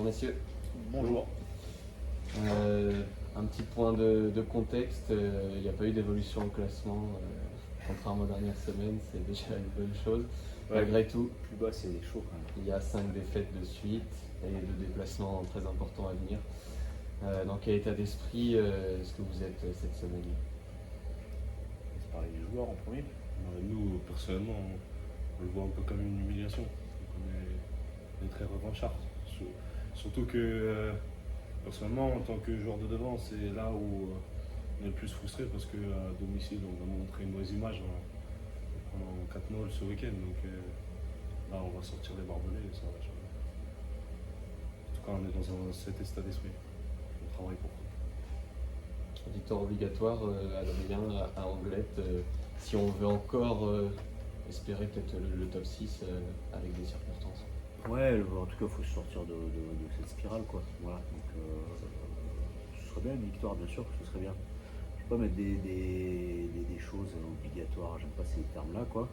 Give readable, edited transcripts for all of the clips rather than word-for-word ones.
messieurs. Bonjour. Un petit point de contexte, il n'y a pas eu d'évolution au classement, contrairement aux dernières semaines, c'est déjà une bonne chose. Ouais, Malgré tout, plus bas c'est chaud quand même. il y a 5 défaites de suite et 2 déplacements très importants à venir. Dans quel état d'esprit est-ce que vous êtes cette semaine? C'est pareil des joueurs en premier. Nous, personnellement, on le voit un peu comme une humiliation. Donc on est très revanchard. Surtout que, personnellement, en tant que joueur de devant, c'est là où on est le plus frustré parce qu'à domicile, on va montrer une mauvaise image en 4-0 ce week-end. Donc là, on va sortir les barbelés et ça va changer. En tout cas, on est dans cet état d'esprit. On travaille pour ça. Victoire obligatoire, Adrien, à Anglette, si on veut encore espérer peut-être le top 6 avec des circonstances. Ouais, en tout cas, il faut sortir de cette spirale, quoi. Voilà. Donc, ce serait bien une victoire, bien sûr, ce serait bien. Je ne vais pas mettre des choses obligatoires, j'aime pas ces termes-là, quoi.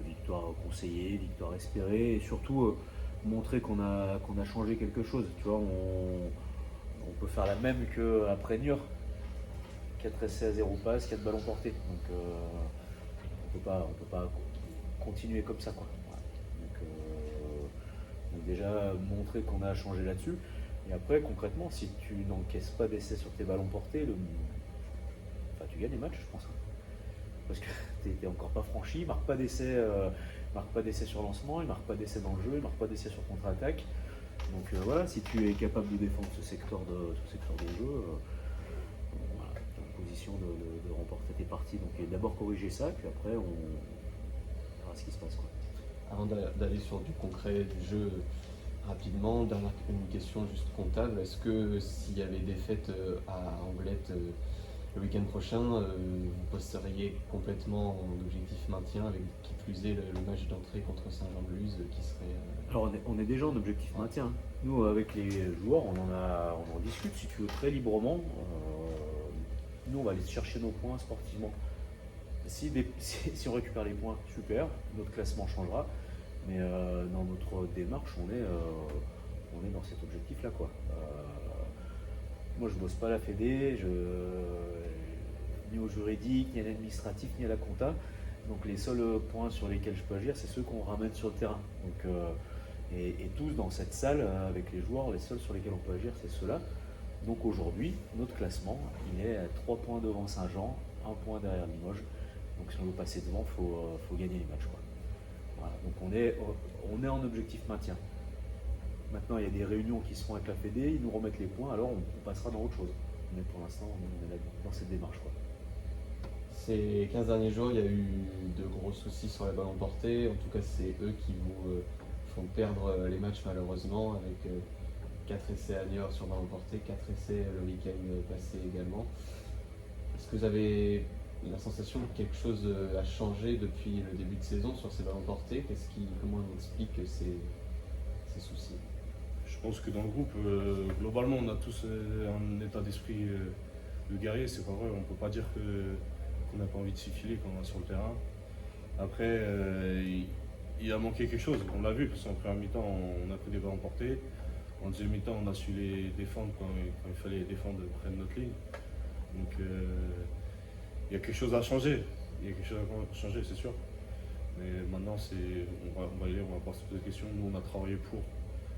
Victoire conseillée, victoire espérée, et surtout montrer qu'on a changé quelque chose. Tu vois, on peut faire la même qu'après Niort. 4 essais à 0 passes, 4 ballons portés. Donc, on peut pas continuer comme ça, quoi. Donc déjà montrer qu'on a changé là-dessus. Et après, concrètement, si tu n'encaisses pas d'essais sur tes ballons portés, tu gagnes les matchs, je pense. Parce que t'es encore pas franchi, il marque pas d'essais sur lancement, il marque pas d'essais dans le jeu, il marque pas d'essais sur contre-attaque. Donc voilà, si tu es capable de défendre ce secteur de jeu, voilà, tu es en position de remporter tes parties. Donc d'abord corriger ça, puis après on verra ce qui se passe, quoi. Avant d'aller sur du concret, du jeu rapidement, une question juste comptable. Est-ce que s'il y avait des fêtes à Anglette le week-end prochain, vous posteriez complètement en objectif maintien avec qui plus est le match d'entrée contre Saint-Jean-de-Luz qui serait... Alors on est déjà en objectif maintien. Nous avec les joueurs on en discute si tu veux très librement. Nous on va aller chercher nos points sportivement. Si on récupère les points, super, notre classement changera. Mais dans notre démarche on est dans cet objectif là, quoi. Moi je bosse pas à la Fédé, ni au juridique, ni à l'administratif, ni à la compta. Donc les seuls points sur lesquels je peux agir, c'est ceux qu'on ramène sur le terrain. Donc, et tous dans cette salle, avec les joueurs, les seuls sur lesquels on peut agir, c'est ceux-là. Donc aujourd'hui, notre classement, il est à 3 points devant Saint-Jean, 1 point derrière Limoges. Donc si on veut passer devant, il faut gagner les matchs, quoi. Voilà. Donc on est en objectif maintien. Maintenant, il y a des réunions qui se font avec la Fédé, ils nous remettent les points, alors on passera dans autre chose. Mais pour l'instant, on est dans cette démarche, quoi. Ces 15 derniers jours, il y a eu de gros soucis sur les ballons portés. En tout cas, c'est eux qui vous font perdre les matchs malheureusement avec 4 essais à Niort sur ballon porté, 4 essais le week-end passé également. Est-ce que vous avez la sensation que quelque chose a changé depuis le début de saison sur ces ballons portés? Comment on explique ces soucis? Je pense que dans le groupe, globalement, on a tous un état d'esprit de guerrier. C'est pas vrai, on peut pas dire qu'on n'a pas envie de s'y filer quand on est sur le terrain. Après, il a manqué quelque chose. On l'a vu, parce qu'en première mi-temps, on a pris des ballons portés. En deuxième mi-temps, on a su les défendre quand il fallait les défendre près de notre ligne. Donc, il y a quelque chose à changer. Il y a quelque chose à changer, c'est sûr. Mais maintenant, on va y aller, on va pas se poser de questions. Nous, on a travaillé pour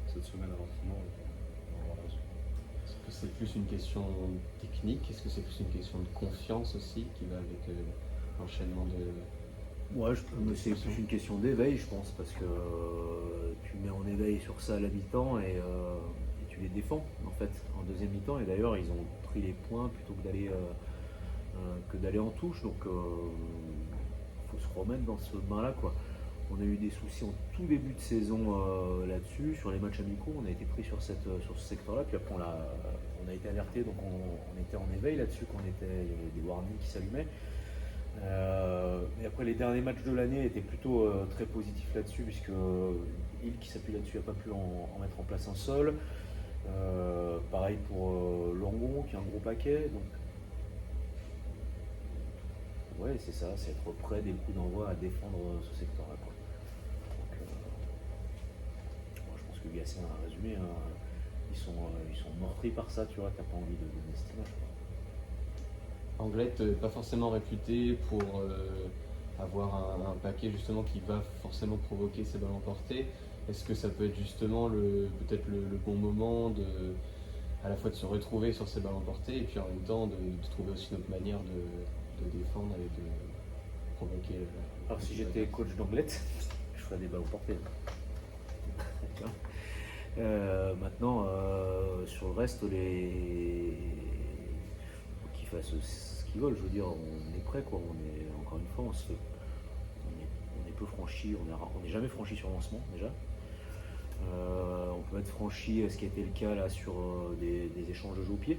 cette semaine à l'entraînement. Est-ce que c'est plus une question technique? Est-ce que c'est plus une question de confiance aussi qui va avec l'enchaînement de... Ouais, c'est plus une question d'éveil, je pense, parce que tu mets en éveil sur ça à la mi-temps et tu les défends, en fait, en deuxième mi-temps. Et d'ailleurs, ils ont pris les points plutôt que d'aller en touche. Donc, il faut se remettre dans ce bain-là, quoi. On a eu des soucis en tout début de saison là-dessus, sur les matchs amicaux. On a été pris sur ce secteur-là, puis après on a été alerté, donc on était en éveil là-dessus, il y avait des warnings qui s'allumaient. Et après les derniers matchs de l'année étaient plutôt très positifs là-dessus, puisque Hill qui s'appuie là-dessus n'a pas pu en mettre en place un seul. Pareil pour Langon qui a un gros paquet. Donc ouais, c'est ça, c'est être prêt dès le coup d'envoi à défendre ce secteur-là, quoi. Donc, moi, je pense que Gatien a résumé, hein. Ils sont meurtris par ça, tu vois, t'as pas envie de donner cette image, quoi. Anglette, pas forcément réputé pour avoir un paquet justement qui va forcément provoquer ces ballons portés. Est-ce que ça peut être justement peut-être le bon moment à la fois de se retrouver sur ces ballons portés et puis en même temps de trouver aussi une autre manière de défendre et de provoquer. Alors si j'étais coach d'Anglette, je ferais des ballons portés. Tu vois. Maintenant, sur le reste, faut qu'ils fassent ce qu'ils veulent. Je veux dire, on est prêt, quoi. Encore une fois, on est peu franchi, on n'est jamais franchi sur lancement déjà. On peut être franchi, ce qui a été le cas là sur des échanges de jeux au pied.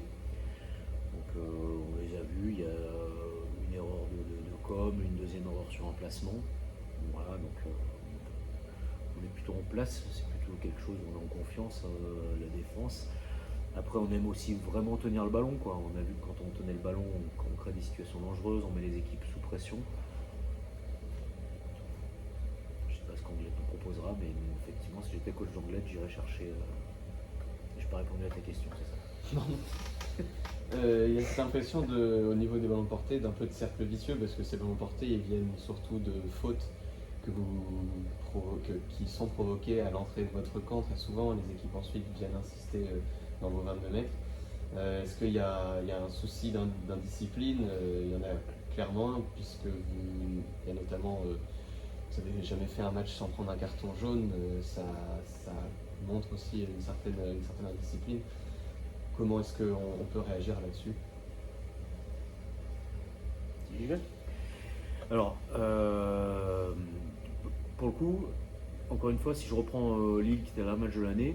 Donc on les a vus, il y a une erreur de com, une deuxième erreur sur un placement. Voilà, donc on est plutôt en place, c'est plutôt quelque chose où on est en confiance, la défense. Après on aime aussi vraiment tenir le ballon, quoi. On a vu que quand on tenait le ballon, on crée des situations dangereuses, on met les équipes sous pression. Je sais pas ce qu'Anglette nous proposera, mais effectivement si j'étais coach d'Anglette, j'irais chercher. Je n'ai pas répondu à ta question, c'est ça? Non. Il y a cette impression au niveau des ballons portés d'un peu de cercle vicieux parce que ces ballons portés ils viennent surtout de fautes qui sont provoquées à l'entrée de votre camp très souvent. Les équipes ensuite viennent insister dans vos 22 mètres. Est-ce qu'il y a un souci d'indiscipline? Il y en a clairement un puisque il y a notamment vous n'avez jamais fait un match sans prendre un carton jaune, ça montre aussi une certaine indiscipline. Comment est-ce qu'on peut réagir là-dessus? Alors, pour le coup, encore une fois, si je reprends Lille qui était là le match de l'année,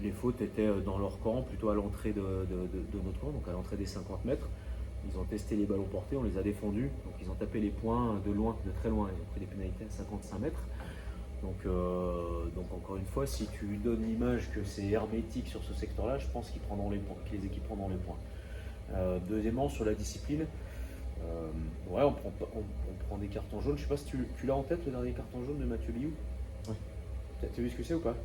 les fautes étaient dans leur camp, plutôt à l'entrée de notre camp, donc à l'entrée des 50 mètres. Ils ont testé les ballons portés, on les a défendus, donc ils ont tapé les points de loin, de très loin, ils ont pris des pénalités à 55 mètres. Donc encore une fois, si tu lui donnes l'image que c'est hermétique sur ce secteur-là, je pense que les équipes prendront les points. Deuxièmement, sur la discipline, ouais, on prend des cartons jaunes. Je sais pas si tu l'as en tête, le dernier carton jaune de Mathieu Liou. Oui. Tu as vu ce que c'est ou pas?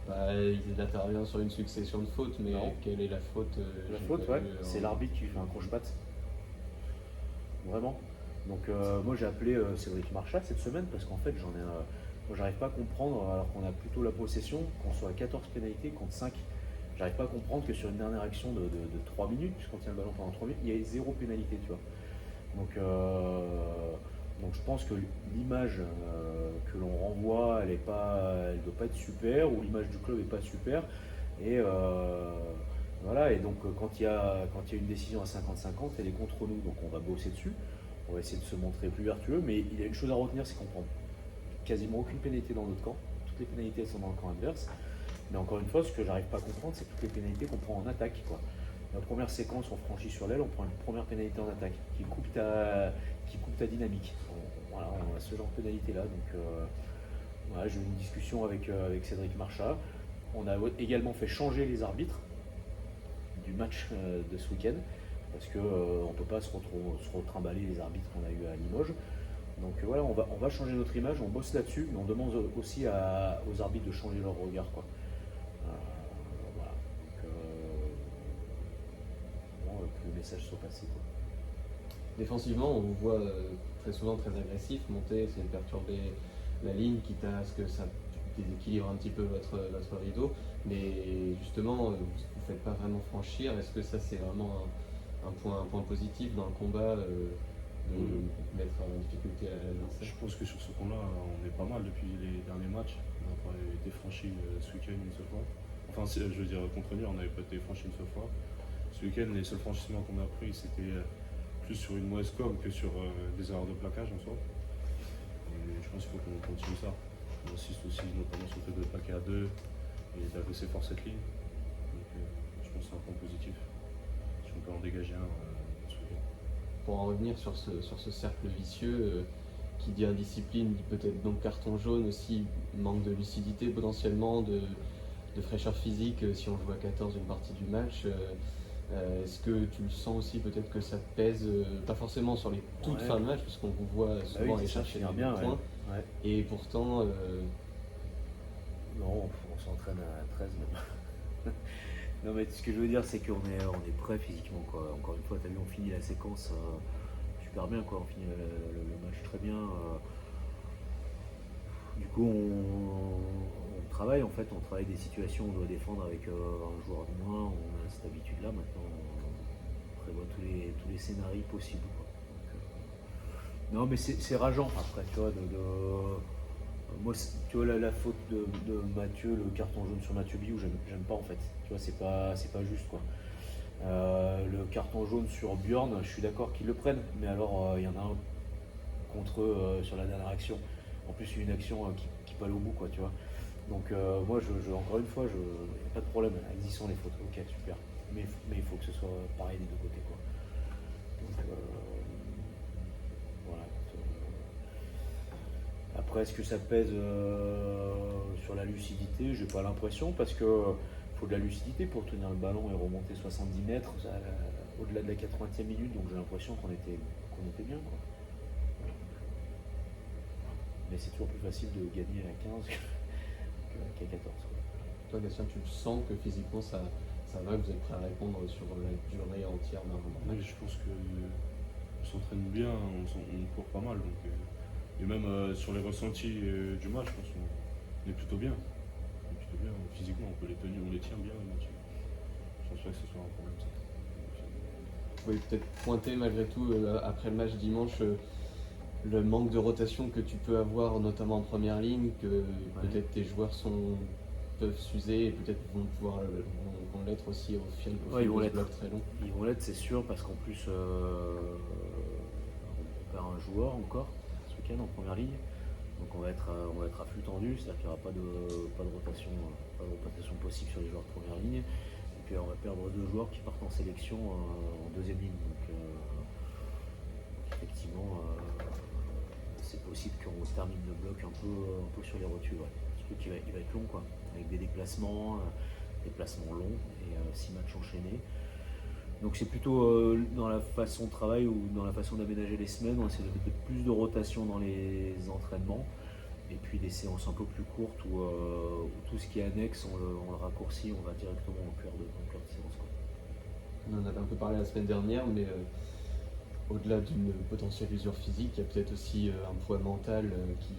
Il intervient sur une succession de fautes, mais non. Quelle est la faute? La faute, ouais, c'est l'arbitre qui fait un croche-patte. Vraiment. Donc moi j'ai appelé Cédric Marchal cette semaine parce qu'en fait moi j'arrive pas à comprendre, alors qu'on a plutôt la possession, qu'on soit à 14 pénalités contre 5. J'arrive pas à comprendre que sur une dernière action de 3 minutes, puisqu'on tient le ballon pendant 3 minutes, il y a 0 pénalité, tu vois. Donc je pense que l'image que l'on renvoie, elle doit pas être super, ou l'image du club est pas super. Et voilà, et donc quand il y a une décision à 50-50, elle est contre nous, donc on va bosser dessus. On va essayer de se montrer plus vertueux, mais il y a une chose à retenir, c'est qu'on prend quasiment aucune pénalité dans notre camp. Toutes les pénalités sont dans le camp adverse. Mais encore une fois, ce que j'arrive pas à comprendre, c'est toutes les pénalités qu'on prend en attaque, quoi. La première séquence, on franchit sur l'aile, on prend une première pénalité en attaque qui coupe ta dynamique. Voilà, on a ce genre de pénalité là. Donc voilà, j'ai eu une discussion avec Cédric Marchal. On a également fait changer les arbitres du match de ce week-end parce qu'on ne peut pas se retrimballer les arbitres qu'on a eu à Limoges. Donc voilà, on va changer notre image, on bosse là-dessus, mais on demande aussi aux arbitres de changer leur regard, quoi. Voilà. Donc, que le message soit passé, quoi. Défensivement, on vous voit très souvent très agressif, monter, essayer de perturber la ligne, quitte à ce que ça déséquilibre un petit peu votre rideau. Mais justement, vous ne faites pas vraiment franchir. Est-ce que ça, c'est vraiment un point positif dans le combat de mettre en difficulté à l'adversaire? Je pense que sur ce point-là, on est pas mal depuis les derniers matchs. On n'a pas été franchi ce week-end une seule fois. Enfin, je veux dire, contre nous, on n'avait pas été franchi une seule fois. Ce week-end, les seuls franchissements qu'on a pris, c'était plus sur une mauvaise com que sur des erreurs de plaquage en soi. Et je pense qu'il faut qu'on continue ça. On insiste aussi notamment sur le fait de plaquer à 2 et d'agresser fort cette ligne. Donc je pense que c'est un point positif. Si on peut en dégager un ce week-end. Pour en revenir sur ce cercle vicieux, qui dit indiscipline, dit peut-être donc carton jaune aussi, manque de lucidité potentiellement, de fraîcheur physique si on joue à 14 une partie du match. Est-ce que tu le sens aussi peut-être que ça pèse, pas forcément sur les toutes fins de match, parce qu'on vous voit souvent aller chercher des points, ouais. Et pourtant... Non, on s'entraîne à 13 même. Non mais ce que je veux dire c'est on est prêt physiquement quoi. Encore une fois, t'as vu, on finit la séquence super bien quoi, on finit le match très bien. Du coup on travaille en fait, on travaille des situations où on doit défendre avec un joueur de moins, on a cette habitude là maintenant, on prévoit tous les scénarios possibles quoi. Donc, non mais c'est rageant après, tu vois, moi, tu vois, la faute de Mathieu, le carton jaune sur Mathieu Biou, j'aime pas en fait. Tu vois, c'est pas juste quoi. Le carton jaune sur Bjorn, je suis d'accord qu'ils le prennent, mais alors il y en a un contre eux sur la dernière action. En plus, une action qui peut aller au bout quoi, tu vois. Donc moi, encore une fois, pas de problème. Elles y sont les fautes, ok, super. Mais il faut que ce soit pareil des deux côtés quoi. Donc voilà. Après, est-ce que ça pèse sur la lucidité? J'ai pas l'impression parce que faut de la lucidité pour tenir le ballon et remonter 70 mètres au-delà de la 80e minute. Donc j'ai l'impression qu'on était bien. Quoi. Mais c'est toujours plus facile de gagner à 15 qu'à 14. Quoi. Toi, Gatien, tu sens que physiquement ça va, que vous êtes prêt à répondre sur la durée entière d'un match? Oui, je pense qu'on s'entraîne bien, on court pas mal. Donc, et même sur les ressentis du match, je pense qu'on est plutôt bien. On est plutôt bien. Physiquement, on les tient bien le match. Je pense pas que ce soit un problème ça. Vous pouvez peut-être pointer malgré tout, après le match dimanche, le manque de rotation que tu peux avoir, notamment en première ligne, que peut-être tes joueurs peuvent s'user et peut-être vont l'être aussi au fil Ouais, de ce bloc très long. Ils vont l'être, c'est sûr, parce qu'en plus, on perd un joueur encore ce week-end en première ligne. Donc on va être à flux tendu, c'est-à-dire qu'il n'y aura pas de rotation possible sur les joueurs de première ligne. Et puis on va perdre 2 joueurs qui partent en sélection en deuxième ligne. Donc effectivement, c'est possible qu'on termine le bloc un peu sur les rotules. Ouais. Parce qu'il va être long, quoi, avec des déplacements longs et 6 matchs enchaînés. Donc c'est plutôt dans la façon de travail ou dans la façon d'aménager les semaines, on essaie de mettre plus de rotation dans les entraînements et puis des séances un peu plus courtes où tout ce qui est annexe, on le raccourcit, on va directement en cœur de séance. Quoi. On en avait un peu parlé la semaine dernière, mais au-delà d'une potentielle usure physique, il y a peut-être aussi un poids mental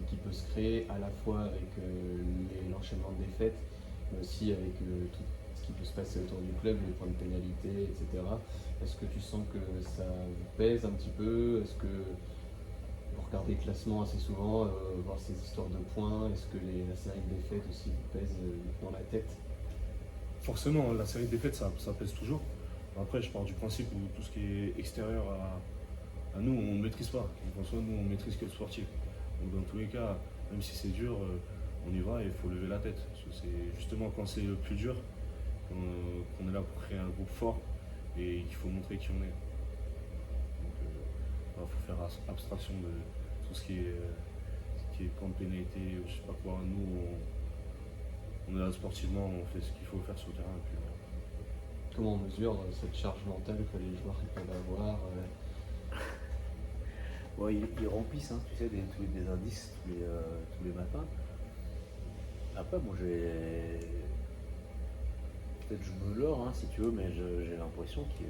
qui peut se créer à la fois avec l'enchaînement de défaites, mais aussi avec tout ce qui peut se passer autour du club, les points de pénalité, etc. Est-ce que tu sens que ça vous pèse un petit peu? Est-ce que vous regardez le classement assez souvent, voir ces histoires de points? Est-ce que la série de défaites aussi vous pèse dans la tête? Forcément, la série de défaites, ça pèse toujours. Après, je pars du principe où tout ce qui est extérieur à nous, on ne maîtrise pas. François, nous, on maîtrise que le sportif. Donc, dans tous les cas, même si c'est dur, on y va et il faut lever la tête. Parce que c'est justement quand c'est le plus dur qu'on est là pour créer un groupe fort et qu'il faut montrer qui on est. Donc, il faut faire abstraction de tout ce qui est camp de pénalité ou je sais pas quoi. Nous, on est là sportivement, on fait ce qu'il faut faire sur le terrain. Et puis, voilà. Comment on mesure cette charge mentale que les joueurs peuvent avoir Ouais, ils remplissent, hein, tu sais, des indices tous les matins. Après, moi, peut-être je me leurre, hein, si tu veux, mais j'ai l'impression que les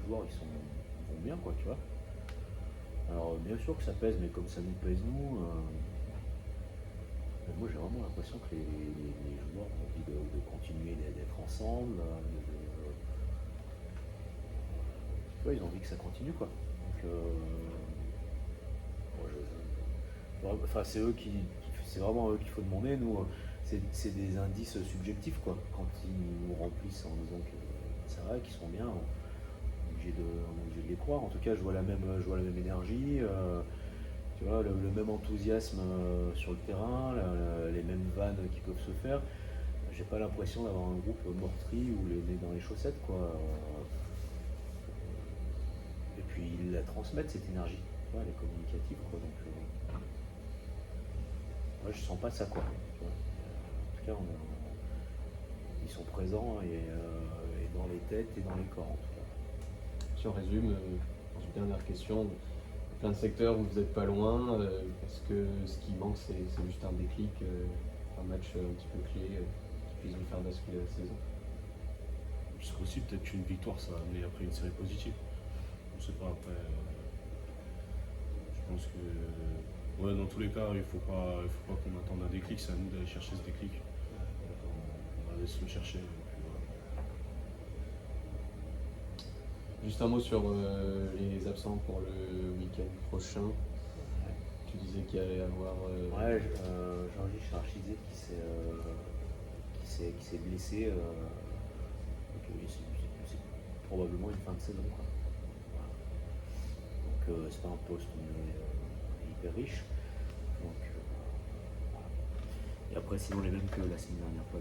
joueurs vont bien, quoi, tu vois. Alors, bien sûr que ça pèse, mais comme ça nous pèse, nous, moi, j'ai vraiment l'impression que les joueurs ont envie de continuer d'être ensemble. Tu vois, ils ont envie que ça continue, quoi. Donc, enfin, c'est vraiment eux qu'il faut demander. Nous, c'est des indices subjectifs, quoi. Quand ils nous remplissent en disant que c'est vrai, qu'ils sont bien, on est obligé de les croire. En tout cas, je vois la même énergie. Tu vois, le même enthousiasme sur le terrain, les mêmes vannes qui peuvent se faire. J'ai pas l'impression d'avoir un groupe meurtri ou les nez dans les chaussettes, quoi. Et puis ils la transmettent cette énergie, tu vois, elle est communicative, quoi. Donc, moi je sens pas ça, quoi. Tu vois. En tout cas, ils sont présents et dans les têtes et dans les corps, en tout cas. Si on résume, dans une dernière question, plein de secteurs où vous n'êtes pas loin, parce que ce qui manque c'est juste un déclic, un match matchs un petit peu clés qui puissent vous faire basculer la saison. Parce qu'aussi, peut-être qu'une victoire, ça va amener après une série positive. On ne sait pas après. Je pense que. Ouais, dans tous les cas, il faut pas qu'on attende un déclic, c'est à nous d'aller chercher ce déclic. On va aller se le chercher. Et puis voilà. Juste un mot sur les absents pour le week-end prochain. Tu disais qu'il allait y avoir. Ouais, Georgie Charchizé qui s'est blessé. Donc, c'est probablement une fin de saison, quoi. Voilà. Donc c'est pas un poste hyper riche. Donc, voilà. Et après, sinon, les mêmes que la semaine dernière, pas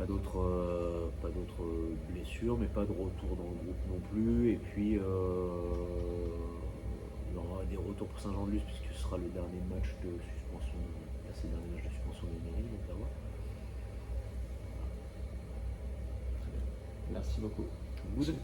d'autres blessures, mais pas de retour dans le groupe non plus. Et puis, il y aura des retours pour Saint-Jean-de-Luz, puisque ce sera le dernier match de suspension, c'est le dernier match de suspension des mairies, donc à voir. Merci beaucoup. Good.